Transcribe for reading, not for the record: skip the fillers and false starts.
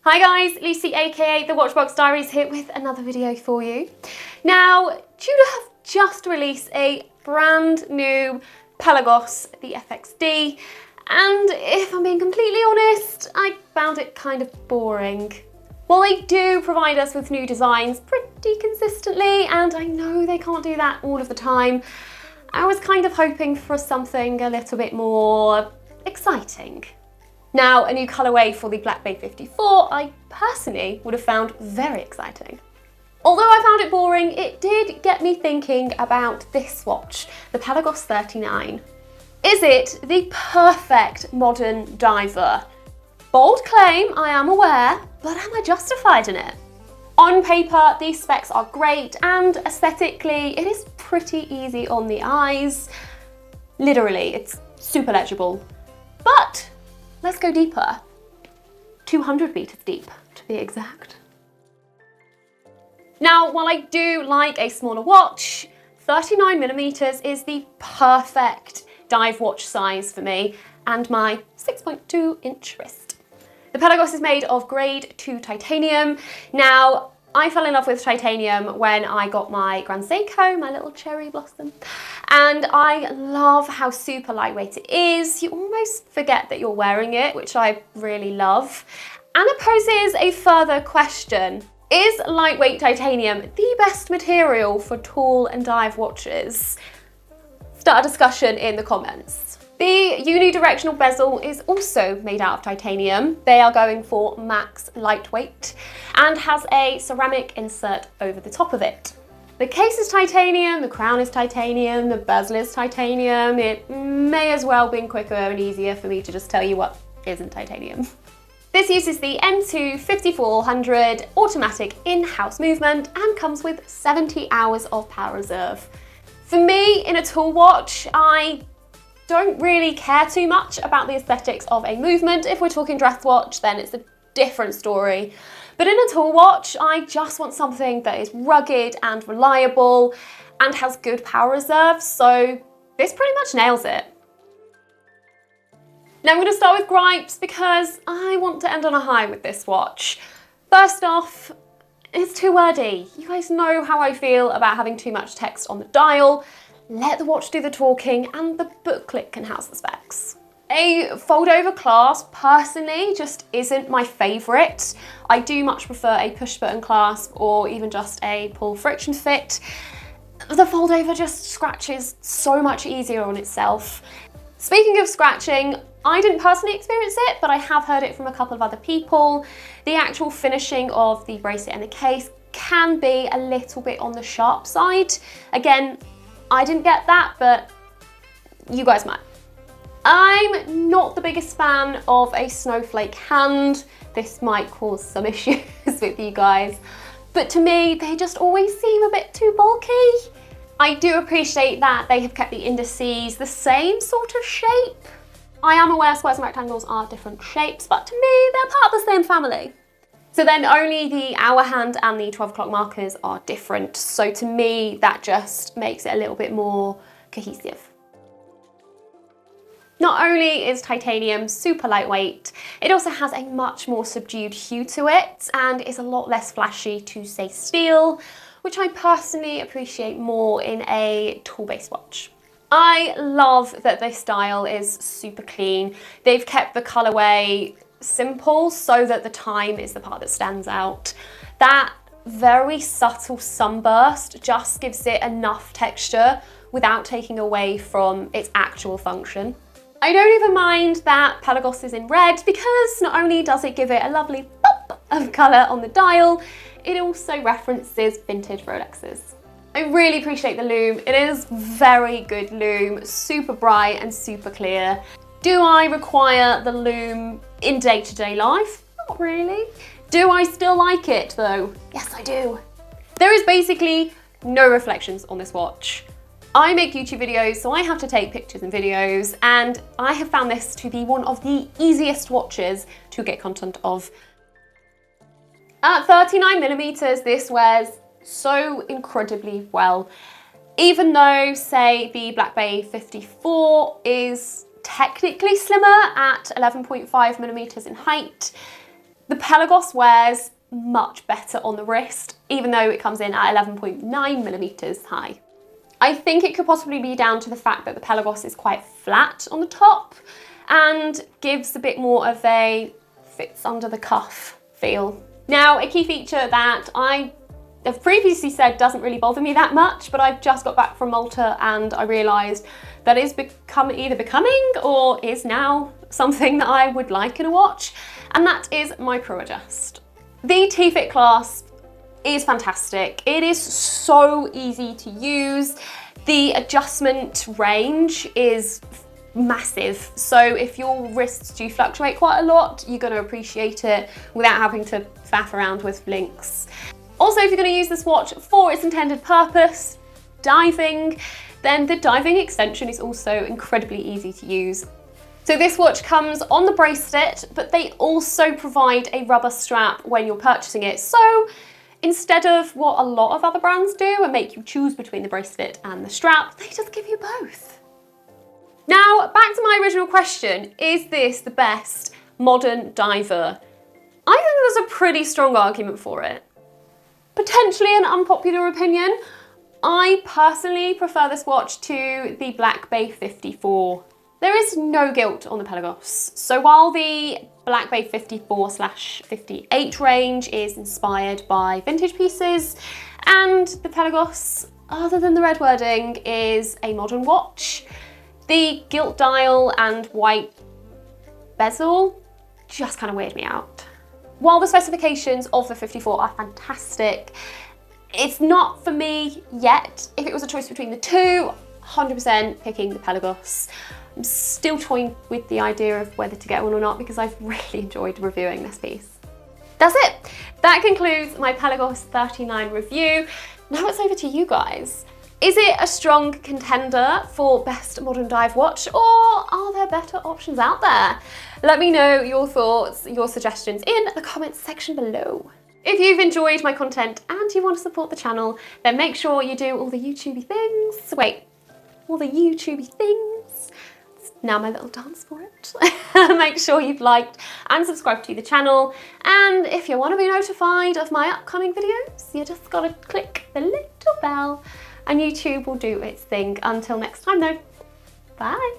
Hi guys, Lucy aka the Watchbox Diaries here with another video for you. Now, Tudor have just released a brand new Pelagos, the FXD, and if I'm being completely honest, I found it kind of boring. While they do provide us with new designs pretty consistently, and I know they can't do that all of the time, I was kind of hoping for something a little bit more exciting. Now, a new colourway for the Black Bay 54, I personally would have found very exciting. Although I found it boring, it did get me thinking about this watch, the Pelagos 39. Is it the perfect modern diver? Bold claim, I am aware, but am I justified in it? On paper, these specs are great, and aesthetically, it is pretty easy on the eyes. Literally, it's super legible. But let's go deeper. 200 meters deep, to be exact. Now, while I do like a smaller watch, 39mm is the perfect dive watch size for me and my 6.2-inch wrist. The Pelagos is made of grade 2 titanium. Now, I fell in love with titanium when I got my Grand Seiko, my little cherry blossom, and I love how super lightweight it is. You almost forget that you're wearing it, which I really love. And it poses a further question. Is lightweight titanium the best material for tall and dive watches? Start a discussion in the comments. The unidirectional bezel is also made out of titanium. They are going for max lightweight and has a ceramic insert over the top of it. The case is titanium, the crown is titanium, the bezel is titanium. It may as well been quicker and easier for me to just tell you what isn't titanium. This uses the M2 5400 automatic in-house movement and comes with 70 hours of power reserve. For me, in a tall watch, I don't really care too much about the aesthetics of a movement. If we're talking dress watch, then it's a different story. But in a tall watch, I just want something that is rugged and reliable and has good power reserve, so this pretty much nails it. Now I'm going to start with gripes because I want to end on a high with this watch. First off, it's too wordy. You guys know how I feel about having too much text on the dial. Let the watch do the talking and the booklet can house the specs. A fold-over clasp, personally, just isn't my favourite. I do much prefer a push-button clasp or even just a pull friction fit. The fold-over just scratches so much easier on itself. Speaking of scratching, I didn't personally experience it, but I have heard it from a couple of other people. The actual finishing of the bracelet and the case can be a little bit on the sharp side. Again, I didn't get that, but you guys might. I'm not the biggest fan of a snowflake hand. This might cause some issues with you guys, but to me, they just always seem a bit too bulky. I do appreciate that they have kept the indices the same sort of shape. I am aware squares and rectangles are different shapes, but to me, they're part of the same family. So then only the hour hand and the 12 o'clock markers are different. So to me, that just makes it a little bit more cohesive. Not only is titanium super lightweight, it also has a much more subdued hue to it and is a lot less flashy to say steel, which I personally appreciate more in a tall-based watch. I love that this dial is super clean. They've kept the colorway simple so that the time is the part that stands out. That very subtle sunburst just gives it enough texture without taking away from its actual function. I don't even mind that Pelagos is in red because not only does it give it a lovely pop of colour on the dial, it also references vintage Rolexes. I really appreciate the lume. It is very good lume, super bright and super clear. Do I require the lume in day-to-day life? Not really. Do I still like it though? Yes, I do. There is basically no reflections on this watch. I make YouTube videos, so I have to take pictures and videos, and I have found this to be one of the easiest watches to get content of. At 39mm, this wears so incredibly well. Even though, say, the Black Bay 54 is technically slimmer at 11.5mm in height, The Pelagos wears much better on the wrist, even though it comes in at 11.9 millimeters high. I think it could possibly be down to the fact that the Pelagos is quite flat on the top and gives a bit more of a fits under the cuff feel. Now, a key feature that I have previously said doesn't really bother me that much, but I've just got back from Malta and I realised that is either becoming or is now something that I would like in a watch, and that is micro adjust. The T-Fit clasp is fantastic. It is so easy to use. The adjustment range is massive. So if your wrists do fluctuate quite a lot, you're going to appreciate it without having to faff around with links. Also, if you're going to use this watch for its intended purpose, diving, then the diving extension is also incredibly easy to use. So this watch comes on the bracelet, but they also provide a rubber strap when you're purchasing it. So instead of what a lot of other brands do and make you choose between the bracelet and the strap, they just give you both. Now, back to my original question, is this the best modern diver? I think there's a pretty strong argument for it. Potentially an unpopular opinion, I personally prefer this watch to the Black Bay 54. There is no gilt on the Pelagos. So while the Black Bay 54/58 range is inspired by vintage pieces, and the Pelagos, other than the red wording, is a modern watch, the gilt dial and white bezel just kind of weird me out. While the specifications of the 54 are fantastic, it's not for me yet. If it was a choice between the two, 100% picking the Pelagos. I'm still toying with the idea of whether to get one or not because I've really enjoyed reviewing this piece. That's it. That concludes my Pelagos 39 review. Now it's over to you guys. Is it a strong contender for best modern dive watch, or are there better options out there? Let me know your thoughts, your suggestions in the comments section below. If you've enjoyed my content and you want to support the channel, then make sure you do all the YouTubey things. Wait, all the YouTubey things. Now my little dance for it. Make sure you've liked and subscribed to the channel. And if you want to be notified of my upcoming videos, you just gotta click the little bell and YouTube will do its thing. Until next time though, bye.